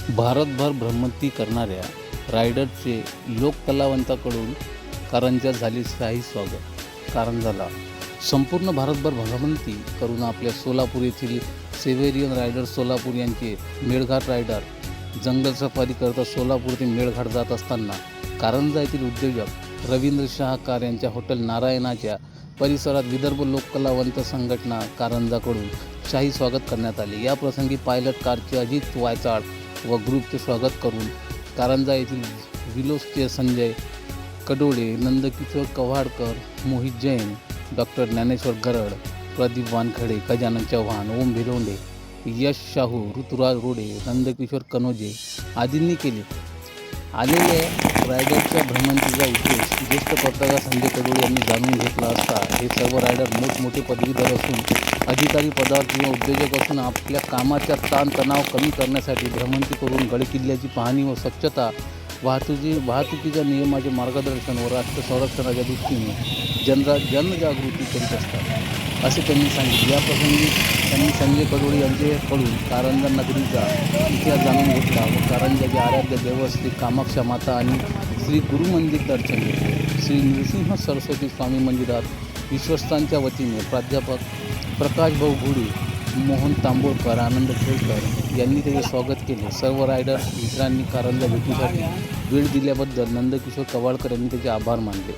भारतभर भ्रमंती करणाऱ्या रायडरचे लोककलावंताकडून कारंज्यात झाले शाही स्वागत. कारंजाला संपूर्ण भारतभर भ्रमंती करून आपल्या सोलापूर येथील सेव्हेरियन रायडर सोलापूर यांचे मेळघाट रायडर जंगल सफारी करता सोलापूर ते मेळघाट जात असताना कारंजा येथील उद्योजक रवींद्र शाहकार यांच्या हॉटेल नारायणाच्या परिसरात विदर्भ लोककलावंत संघटना कारंजाकडून शाही स्वागत करण्यात आले. या प्रसंगी पायलट कारचे अजित वायचाळ व ग्रुपचे स्वागत करून कारंजा येथील विलोसचे संजय कडोळे, नंदकिशोर कव्हाडकर, मोहित जैन, डॉक्टर ज्ञानेश्वर गरड, प्रदीप वानखडे, गजानन चव्हाण, ओम भिलोंडे, यश शाहू, ऋतुराज रोडे, नंदकिशोर कनोजे आदींनी केले. आलेल्या रायडरच्या भ्रमंतीचा उद्देश ज्येष्ठ पत्रकार संजय कडोळे यांनी जाणून घेतला असता हे सर्व रायडर मोठमोठे पदवीधर असून अधिकारी पदावर किंवा उद्योजक असून आपल्या कामाच्या ताणतणाव कमी करण्यासाठी भ्रमंती करून गडकिल्ल्याची पाहणी व स्वच्छता, वाहतुकीच्या नियमाचे मार्गदर्शन व राष्ट्र संरक्षणाच्या दृष्टीने जनजागृती करीत असतात असे त्यांनी सांगितले. या प्रसंगी त्यांनी संजय कडोळे यांच्याकडून कारंजा नगरीचा इतिहास जाणून घेतला व कारंजाचे आराध्य देव श्री कामाक्षा माता आणि श्री गुरु मंदिर दर्शन घेतले. श्री नृसिंह सरस्वती स्वामी मंदिरात विश्वस्तांच्या वतीने प्राध्यापक प्रकाशभाऊ घुडी, मोहन तांबोळकर, आनंद खेळकर यांनी त्याचे स्वागत केले. सर्व रायडर मित्रांनी कारंजा भेटीसाठी वेळ दिल्याबद्दल नंदकिशोर कव्हाडकर यांनी त्याचे आभार मानले.